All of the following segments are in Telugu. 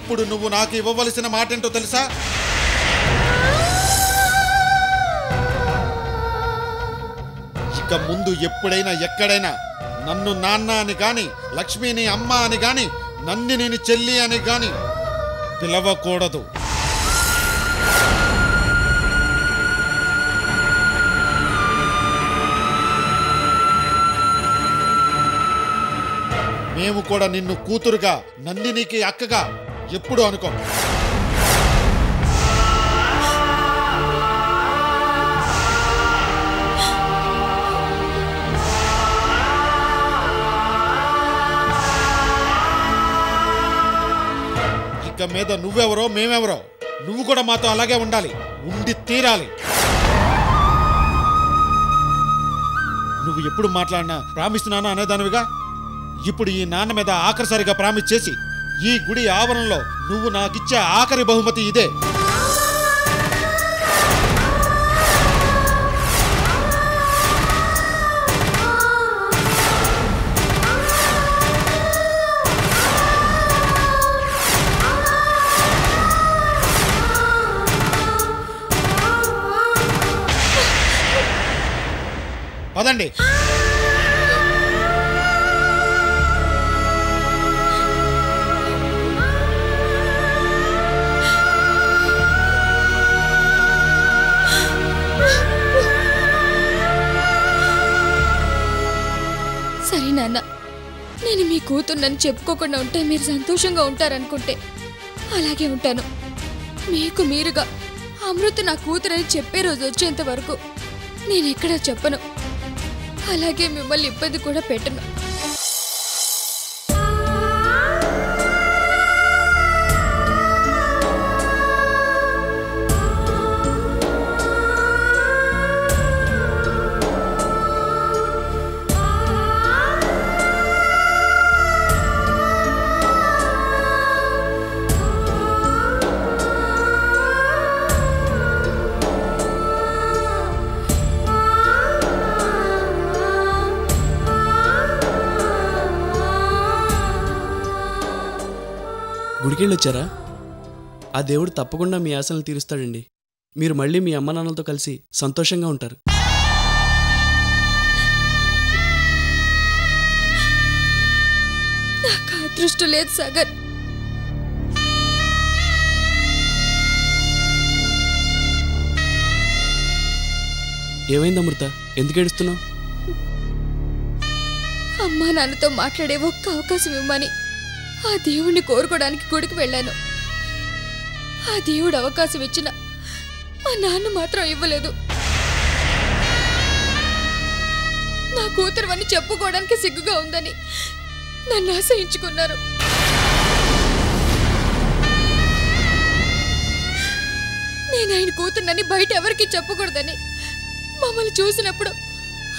ఇప్పుడు నువ్వు నాకు ఇవ్వవలసిన మాట ఏంటో తెలుసా? ఇక ముందు ఎప్పుడైనా ఎక్కడైనా నన్ను నాన్న అని గాని, లక్ష్మిని అమ్మ అని గాని, నందినిని చెల్లి అని గాని పిలవకూడదు. మేము కూడా నిన్ను కూతురుగా, నందినికి అక్కగా ఎప్పుడు అనుకో. ఇక మీద నువ్వెవరో మేమెవరో, నువ్వు కూడా మాతో అలాగే ఉండాలి, ఉండి తీరాలి. నువ్వు ఎప్పుడు మాట్లాడినా ప్రామిస్తున్నానా అనేదానివిగా. ఇప్పుడు ఈ నాన్న మీద ఆఖరిసారిగా ప్రామిస్ చేసి ఈ గుడి ఆవరణలో నువ్వు నాకిచ్చే ఆఖరి బహుమతి ఇదే. పదండి. సరే నాన్న, నేను మీ కూతుర్నని చెప్పుకోకుండా ఉంటే మీరు సంతోషంగా ఉంటారనుకుంటే అలాగే ఉంటాను. మీకు మీరుగా అమృత నా కూతురని చెప్పే రోజు వచ్చేంత వరకు నేనెక్కడా చెప్పను. అలాగే మిమ్మల్ని ఇబ్బంది కూడా పెట్టను. గుడికెళ్ళొచ్చారా? ఆ దేవుడు తప్పకుండా మీ ఆశలను తీరుస్తాడండి. మీరు మళ్ళీ మీ అమ్మ నాన్నలతో కలిసి సంతోషంగా ఉంటారు. నాకు అదృష్టం లేదు సాగర్. ఏమైంది అమృత? ఎందుకు ఏడుస్తున్నావు? అమ్మా నాన్నతో మాట్లాడే ఒక్క అవకాశం ఇవ్వమని ఆ దేవుణ్ణి కోరుకోవడానికి గుడికి వెళ్ళాను. ఆ దేవుడు అవకాశం ఇచ్చిన మా నాన్న మాత్రం ఇవ్వలేదు. నా కూతురువని చెప్పుకోవడానికి సిగ్గుగా ఉందని నన్ను ఆశయించుకున్నారు. నేను ఆయన కూతురునని బయట ఎవరికి చెప్పకూడదని, మమ్మల్ని చూసినప్పుడు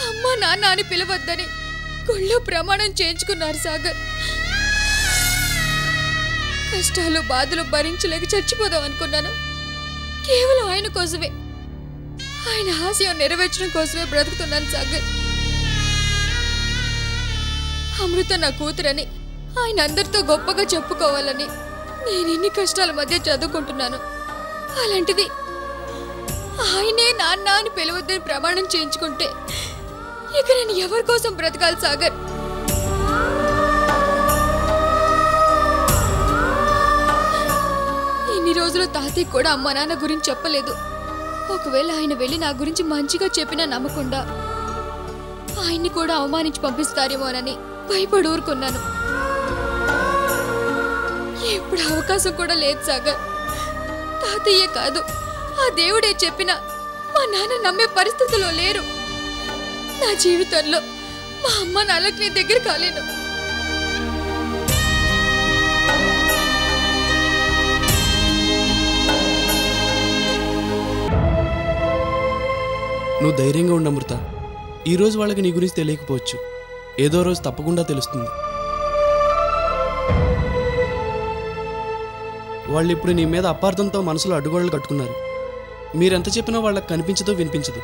అమ్మా నాన్న అని పిలవద్దని గుళ్ళో ప్రమాణం చేయించుకున్నారు సాగర్. కష్టాలు బాధలు భరించలేక చచ్చిపోదాం అనుకున్నాను. కేవలం ఆయన కోసమే, ఆయన ఆశయం నెరవేర్చడం కోసమే బ్రతుకుతున్నాను సాగర్. అమృత నా కూతురని ఆయన అందరితో గొప్పగా చెప్పుకోవాలని నేను ఇన్ని కష్టాల మధ్య చదువుకుంటున్నాను. అలాంటిది ఆయనే నాన్న అని పిలవద్దని ప్రమాణం చేయించుకుంటే ఇక నేను ఎవరి కోసం బ్రతకాలి సాగర్? ఇన్ని రోజులు తాతయ్య కూడా అమ్మ నాన్న గురించి చెప్పలేదు. ఒకవేళ ఆయన వెళ్ళి నా గురించి మంచిగా చెప్పినా నమ్మకుండా ఆయన్ని కూడా అవమానించి పంపిస్తారేమోనని భయపడి ఊరుకున్నాను. ఇప్పుడు అవకాశం కూడా లేదు సాగర్. తాతయ్యే కాదు, ఆ దేవుడే చెప్పినా మా నాన్న నమ్మే పరిస్థితిలో లేరు. నా జీవితంలో మా అమ్మ నాన్నకి నేను దగ్గర కాలేను. నువ్వు ధైర్యంగా ఉండు అమృత. ఈరోజు వాళ్ళకి నీ గురించి తెలియకపోవచ్చు, ఏదో రోజు తప్పకుండా తెలుస్తుంది. వాళ్ళు ఇప్పుడు నీ మీద అపార్థంతో మనసులో అడ్డుగోడలు కట్టుకున్నారు. మీరెంత చెప్పినా వాళ్ళకి కనిపించదు, వినిపించదు.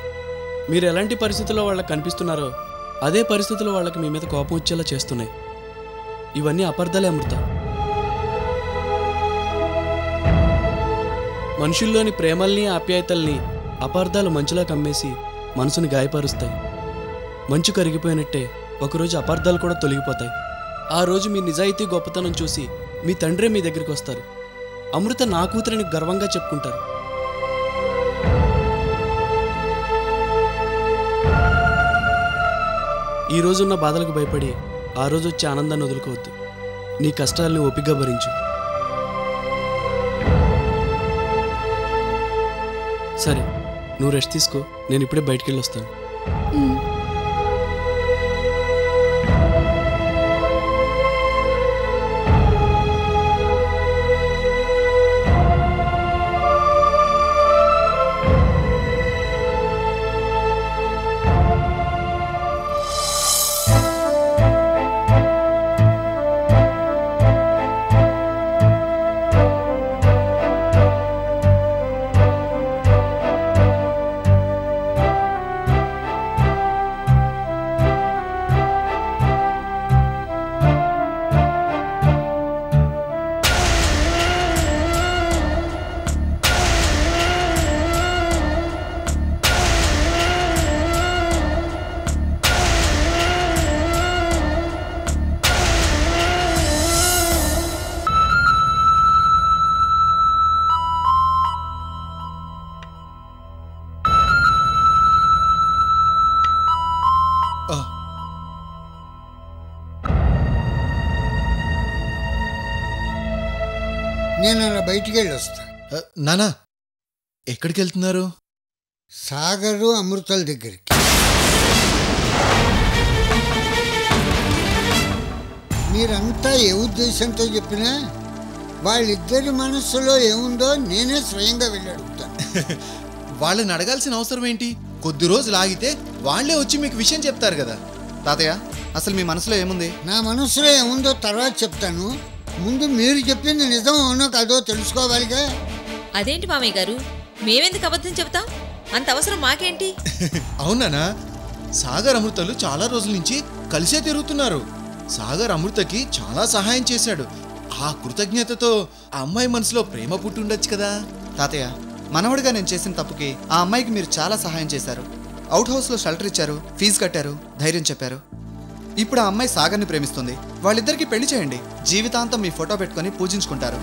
మీరు ఎలాంటి పరిస్థితుల్లో వాళ్ళకి కనిపిస్తున్నారో అదే పరిస్థితుల్లో వాళ్ళకి మీ మీద కోపం వచ్చేలా చేస్తున్నాయి. ఇవన్నీ అపార్థాలే అమృత. మనుషుల్లోని ప్రేమల్ని ఆప్యాయతల్ని అపార్థాలు మంచులా కమ్మేసి మనసుని గాయపరుస్తాయి. మంచు కరిగిపోయినట్టే ఒకరోజు అపార్థాలు కూడా తొలగిపోతాయి. ఆ రోజు మీ నిజాయితీ గొప్పతనం చూసి మీ తండ్రే మీ దగ్గరికి వస్తారు. అమృత నా కూతురని గర్వంగా చెప్పుకుంటారు. ఈ రోజున్న బాధలకు భయపడి ఆ రోజు వచ్చే ఆనందాన్ని వదులుకోవద్దు. నీ కష్టాల్ని ఓపికగా భరించు. సరే, నువ్వు రెస్ట్ తీసుకో. నేను ఇప్పుడే బయటికి వెళ్ళి వస్తాను. నేను అలా బయటికి వెళ్ళి వస్తా. నానా, ఎక్కడికి వెళ్తున్నారు? సాగరు అమృతల దగ్గరికి. మీరంతా ఏ ఉద్దేశంతో చెప్పినా వాళ్ళిద్దరి మనస్సులో ఏముందో నేనే స్వయంగా వెళ్ళి అడుగుతాను. వాళ్ళని అడగాల్సిన అవసరం ఏంటి? కొద్ది రోజులు ఆగితే వాళ్లే వచ్చి మీకు విషయం చెప్తారు కదా. తాతయ్య, అసలు మీ మనసులో ఏముంది? నా మనసులో ఏముందో తర్వాత చెప్తాను. ముందు మీరు చెప్పింది నిజం అవునో కాదో తెలుసుకోవాలిగా. అదేంటి మామయ్య గారు, మేమెందుకు అబద్ధం చెబుతాం? అంత అవసరం మాకేంటి? అవునానా, సాగర్ అమృతలు చాలా రోజుల నుంచి కలిసే తిరుగుతున్నారు. సాగర్ అమృతకి చాలా సహాయం చేశాడు. ఆ కృతజ్ఞతతో ఆ అమ్మాయి మనసులో ప్రేమ పుట్టుండొచ్చు కదా. తాతయ్య, మనవడిగా నేను చేసిన తప్పుకి ఆ అమ్మాయికి మీరు చాలా సహాయం చేశారు. అవుట్ హౌస్లో షెల్టర్ ఇచ్చారు, ఫీజు కట్టారు, ధైర్యం చెప్పారు. ఇప్పుడు ఆ అమ్మాయి సాగర్ని ప్రేమిస్తుంది. వాళ్ళిద్దరికి పెళ్లి చేయండి. జీవితాంతం మీ ఫోటో పెట్టుకొని పూజించుకుంటారు.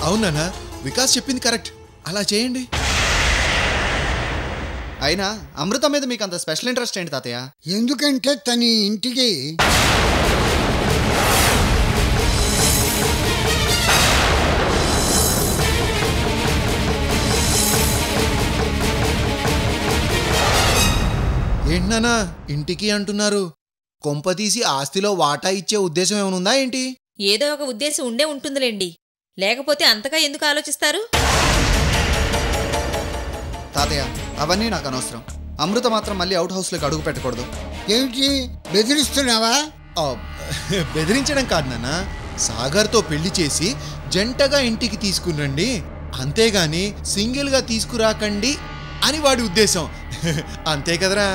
అవునానా, వికాస్ చెప్పింది కరెక్ట్. అలా చేయండి. అయినా అమృత మీద మీకు అంత స్పెషల్ ఇంట్రెస్ట్ ఏంటి తాతయ్య? ఎందుకంటే తన ఇంటికి ఏంటన్నా ఇంటికి అంటున్నారు? కొంపతీసి ఆస్తిలో వాటా ఇచ్చే ఉద్దేశం ఏమైనా ఏంటి? ఏదో ఒక ఉద్దేశం ఉండే ఉంటుందిలేండి, లేకపోతే అంతగా ఎందుకు ఆలోచిస్తారు? తాతయ్య, అవన్నీ నాకు అనవసరం. అమృత మాత్రం మళ్ళీ అవుట్ హౌస్లోకి అడుగు పెట్టకూడదు. ఏమిటి బెదిరిస్తున్నావా? బెదిరించడం కాదు నాన్న, సాగర్తో పెళ్లి చేసి జంటగా ఇంటికి తీసుకురండి, అంతేగాని సింగిల్గా తీసుకురాకండి అని వాడి ఉద్దేశం. అంతే కదరా?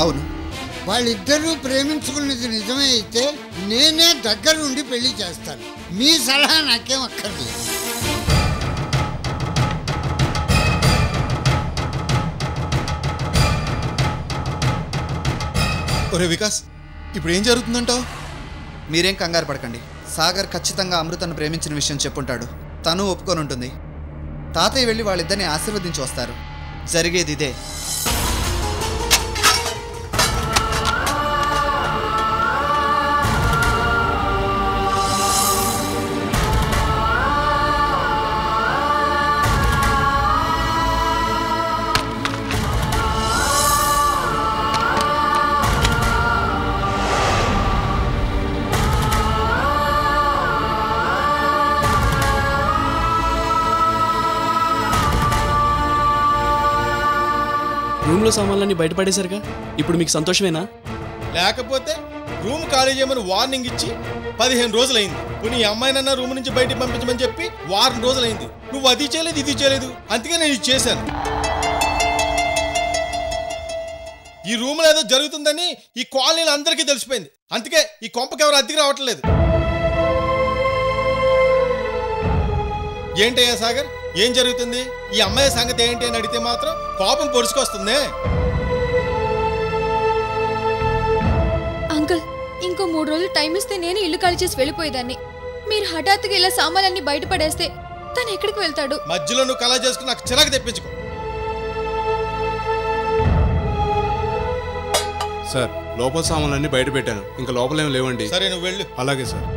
అవును, వాళ్ళిద్దరూ ప్రేమించుకున్నది నిజమే అయితే నేనే దగ్గరుండి పెళ్లి చేస్తాను. మీ సలహా నాకేం అక్కర్లేదు. ఒరే వికాస్, ఇప్పుడు ఏం జరుగుతుందంటావు? మీరేం కంగారు పడకండి. సాగర్ ఖచ్చితంగా అమృతను ప్రేమించిన విషయం చెప్పుంటాడు. తను ఒప్పుకొని ఉంటుంది. తాతయ్య వెళ్ళి వాళ్ళిద్దరిని ఆశీర్వదించి వస్తారు. జరిగేది ఇదే. రూమ్లో సామాన్లన్నీ బయటపడేశారుగా, ఇప్పుడు మీకు సంతోషమేనా? లేకపోతే రూమ్ ఖాళీ చేయమని వార్నింగ్ ఇచ్చి 15 రోజులైంది. ఇప్పుడు నీ అమ్మాయినన్నా రూమ్ నుంచి బయటికి పంపించమని చెప్పి వారం రోజులైంది. నువ్వు అది చేయలేదు, ఇది చేయలేదు. అందుకే నేను ఇది చేశాను. ఈ రూమ్లో ఏదో జరుగుతుందని ఈ కాలనీలో అందరికీ తెలిసిపోయింది. అందుకే ఈ కొంపకి ఎవరు అద్దెకి రావట్లేదు. ఏంటయ్యా సాగర్, ఏం జరుగుతుంది? ఈ అమ్మాయి సంగతి ఏంటి అని అడిగితే మాత్రం కోపం పొడుచుకొస్తుంది. అంకుల్, ఇంకో 3 రోజులు టైం ఇస్తే నేను ఇల్లు ఖాళీ చేసి వెళ్ళిపోయేదాన్ని. మీరు హఠాత్తుగా ఇలా సామాన్లన్నీ బయటపడేస్తే తను ఎక్కడికి వెళ్తాడు? మధ్యలో నువ్వు కళ చేసుకుని నాకు చిరాకు తెప్పించుకో. సార్, లోపల సామాన్లన్నీ బయట పెట్టాను, ఇంకా లోపల ఏమి లేవండి. సరే, నువ్వు వెళ్ళు. అలాగే సార్.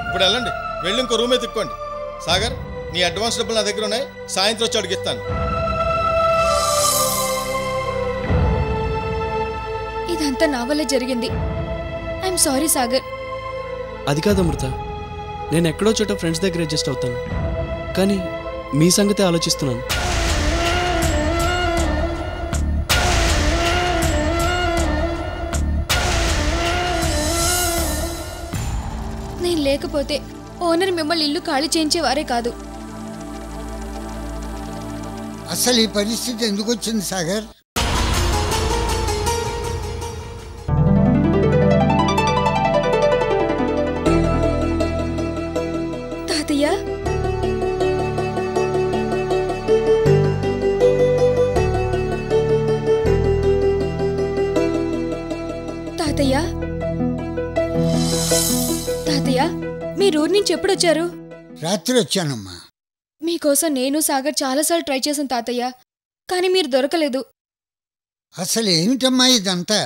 ఇప్పుడు వెళ్ళండి, వెళ్ళి ఇంకో రూమ్ ఎత్తుక్కోండి. సాగర్, నీ అడ్వాన్స్ డబ్బులు నా దగ్గర ఉన్నాయి, సాయంత్రం వచ్చి అడిగిస్తాను. ఇదంతా నా వల్లే జరిగింది. I'm sorry Sagar. అది కాదు అమృత, నేను ఎక్కడో చోట ఫ్రెండ్స్ దగ్గర అడ్జస్ట్ అవుతాను, కానీ మీ సంగతే ఆలోచిస్తున్నాను. నేను లేకపోతే ఓనర్ మిమ్మల్ని ఇల్లు ఖాళీ చేయించేవారే కాదు. అసలు ఈ పరిస్థితి ఎందుకు వచ్చింది సాగర్? తాతయ్య, తాతయ్య, తాతయ్య, మీరు ఊరి నుంచి ఎప్పుడు వచ్చారు? రాత్రి వచ్చానమ్మా. మీకోసం నేను సాగర్ చాలాసార్లు ట్రై చేశాను తాతయ్య, కానీ మీరు దొరకలేదు. అసలు ఏమిటమ్మా ఇదంతా?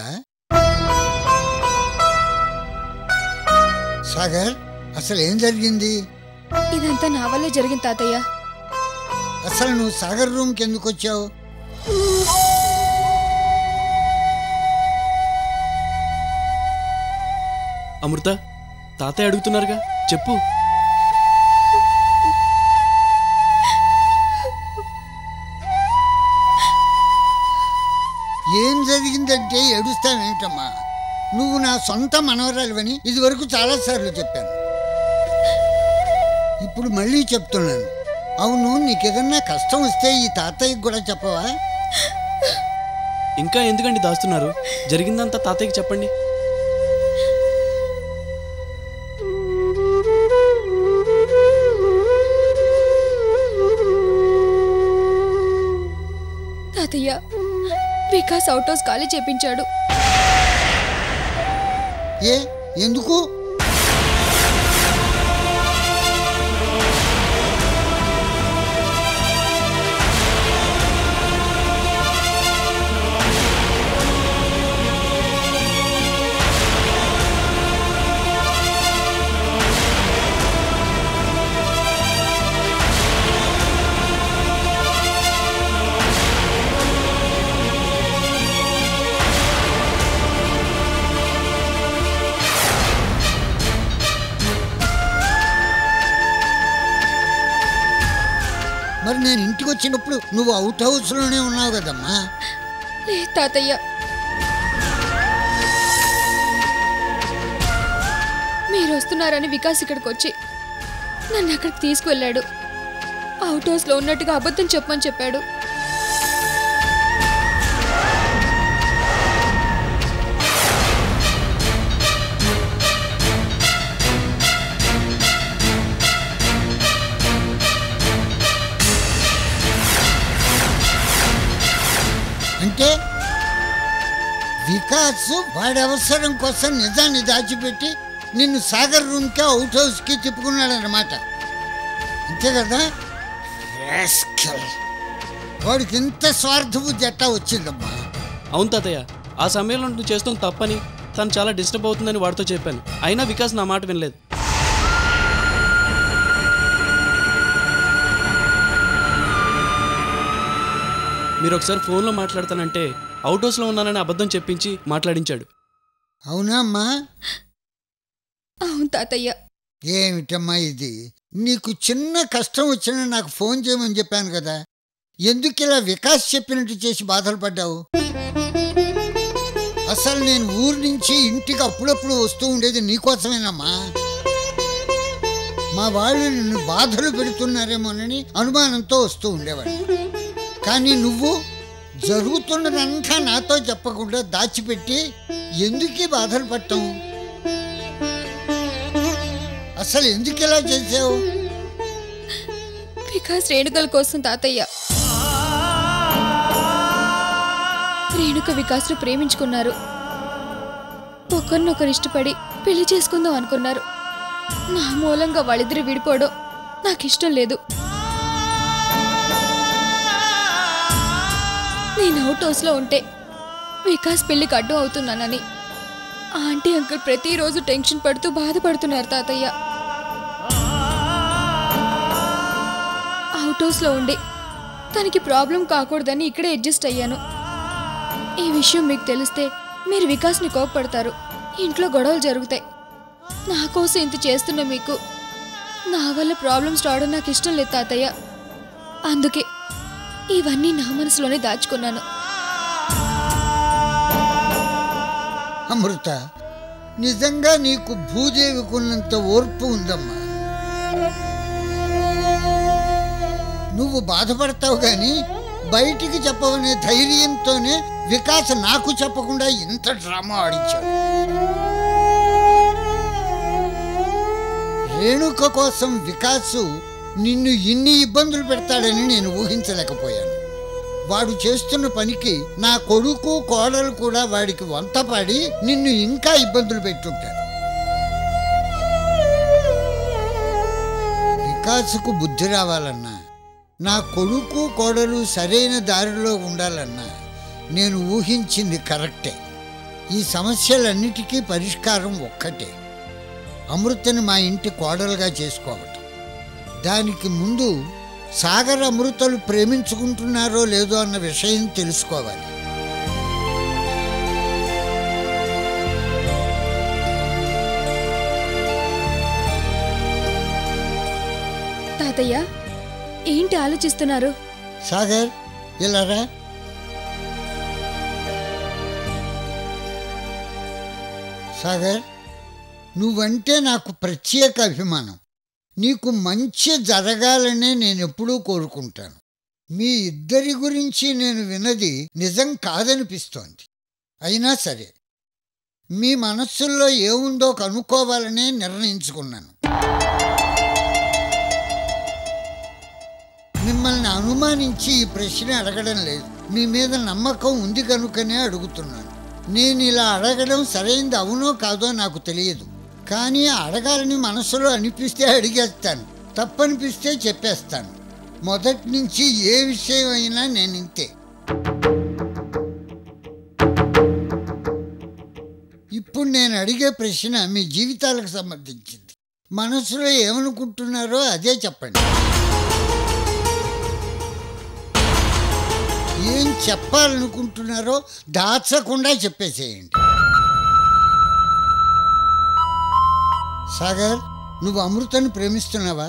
సాగర్, అసలు ఏం జరిగింది? ఇదంతా నా వల్లే జరిగింది తాతయ్య. అసలు నువ్వు సాగర్ రూమ్కి ఎందుకు వచ్చావు? అమృత, తాతయ్య అడుగుతున్నారుగా, చెప్పు. ఏం జరిగిందంటే ఏడుస్తావేంటమ్మా? నువ్వు నా సొంత మనవరాలివని ఇదివరకు చాలాసార్లు చెప్పాను, ఇప్పుడు మళ్ళీ చెప్తున్నాను. అవును, నీకేదన్నా కష్టం వస్తే ఈ తాతయ్యకి కూడా చెప్పవా? ఇంకా ఎందుకండి దాస్తున్నారు? జరిగిందంతా తాతయ్యకి చెప్పండి. తాతయ్య, వికాస్ అవుట్ హౌస్ ఖాళీ చేపించాడు. ఎందుకు? మరి నేను ఇంటికి వచ్చినప్పుడు నువ్వు అవుట్ హౌస్లోనే ఉన్నావు కదమ్మా. లేదు తాతయ్య, మీరు వస్తున్నారని వికాస్ ఇక్కడికి వచ్చి నన్ను అక్కడికి తీసుకువెళ్ళాడు. అవుట్ హౌస్లో ఉన్నట్టుగా అబద్ధం చెప్పమని చెప్పాడు. అంటే వికాస్ వాడి అవసరం కోసం నిజాన్ని దాచిపెట్టి నిన్ను సాగర్ రూమ్కి అవుట్ హౌస్కి తిప్పుకున్నాడనమాట, అంతే కదా? వాడికి ఇంత స్వార్థ బుద్ధి ఎట్టా వచ్చిందమ్మా? అవును తాతయ్య, ఆ సమయంలో నువ్వు చేస్తున్న తప్పని, తను చాలా డిస్టర్బ్ అవుతుందని వాడితో చెప్పాను, అయినా వికాస్ నా మాట వినలేదు. మీరు ఒకసారి ఫోన్లో మాట్లాడతానంటే అవుట్ హౌస్లో ఉన్నానని అబద్ధం చెప్పించి మాట్లాడించాడు. అవునా అమ్మా? అవును తాతయ్య. ఏమిటమ్మా ఇది? నీకు చిన్న కష్టం వచ్చినా నాకు ఫోన్ చేయమని చెప్పాను కదా, ఎందుకు ఇలా వికాస్ చెప్పినట్టు చేసి బాధలు పడ్డావు? అసలు నేను ఊరి నుంచి ఇంటికి అప్పుడప్పుడు వస్తూ ఉండేది నీకోసమేనమ్మా. మా వాళ్ళు నిన్ను బాధలు పెడుతున్నారేమోనని అనుమానంతో వస్తూ ఉండేవాడు. కానీ నువ్వు జరుగుతున్నదంతా నాతో చెప్పకుండా దాచిపెట్టి ఎందుకీ బాధలు పట్టం? అసలు ఎందుకు ఇలా చేసావు? వికాస్ రేణుకల కోసం తాతయ్య. రేణుక వికాస్ను ప్రేమించుకున్నారు. ఒకరినొకరు ఇష్టపడి పెళ్లి చేసుకుందాం అనుకున్నారు. నా మూలంగా వాళ్ళిద్దరు విడిపోవడం నాకు ఇష్టం లేదు. నేను అవుట్ హౌస్లో ఉంటే వికాస్ పెళ్లికి అడ్డం అవుతున్నానని ఆంటీ అంకుల్ ప్రతిరోజు టెన్షన్ పడుతూ బాధపడుతున్నారు తాతయ్య. అవుట్ హౌస్లో ఉండి తనకి ప్రాబ్లం కాకూడదని ఇక్కడే అడ్జస్ట్ అయ్యాను. ఈ విషయం మీకు తెలిస్తే మీరు వికాస్ని కోపపడతారు, ఇంట్లో గొడవలు జరుగుతాయి. నా కోసం ఇంత చేస్తున్న మీకు నా వల్ల ప్రాబ్లమ్స్ రావడం నాకు ఇష్టం లేదు తాతయ్య. అందుకే ఇవన్నీ నా మనసులోనే దాచుకున్నాను. అమృత, నిజంగా నీకు భూదేవికున్నంత ఓర్పు ఉందమ్మా. నువ్వు బాధపడతావు కానీ బయటికి చెప్పవనే ధైర్యంతోనే వికాస్ నాకు చెప్పకుండా ఇంత డ్రామా ఆడించాడు. రేణుక కోసం వికాసు నిన్ను ఇన్ని ఇబ్బందులు పెడతాడని నేను ఊహించలేకపోయాను. వాడు చేస్తున్న పనికి నా కొడుకు కోడలు కూడా వాడికి వంతపాడి నిన్ను ఇంకా ఇబ్బందులు పెట్టుంటాడు. వికాసుకు బుద్ధి రావాలన్నా, నా కొడుకు కోడలు సరైన దారిలో ఉండాలన్నా నేను ఊహించింది కరెక్టే. ఈ సమస్యలన్నిటికీ పరిష్కారం ఒక్కటే, అమృతని మా ఇంటి కోడలుగా చేసుకోవటం. దానికి ముందు సాగర్ అమృతలు ప్రేమించుకుంటున్నారో లేదో అన్న విషయం తెలుసుకోవాలి. తాతయ్య ఏంటి ఆలోచిస్తున్నారు? సాగర్, ఇలా రా. సాగర్, నువ్వంటే నాకు ప్రత్యేక అభిమానం. నీకు మంచి జరగాలనే నేను ఎప్పుడూ కోరుకుంటాను. మీ ఇద్దరి గురించి నేను విన్నది నిజం కాదనిపిస్తోంది. అయినా సరే మీ మనస్సుల్లో ఏముందో కనుక్కోవాలనే నిర్ణయించుకున్నాను. మిమ్మల్ని అనుమానించి ఈ ప్రశ్న అడగడం లేదు. మీ మీద నమ్మకం ఉంది కనుకనే అడుగుతున్నాను. నేను ఇలా అడగడం సరైనది అవునో కాదో నాకు తెలియదు, కానీ అడగాలని మనసులో అనిపిస్తే అడిగేస్తాను, తప్పనిపిస్తే చెప్పేస్తాను. మొదటి నుంచి ఏ విషయం అయినా నేను ఇంతే. ఇప్పుడు నేను అడిగే ప్రశ్న మీ జీవితాలకు సంబంధించింది. మనసులో ఏమనుకుంటున్నారో అదే చెప్పండి. ఏం చెప్పాలనుకుంటున్నారో దాచకుండా చెప్పేసేయండి. సాగర్, నువ్వు అమృతను ప్రేమిస్తున్నావా?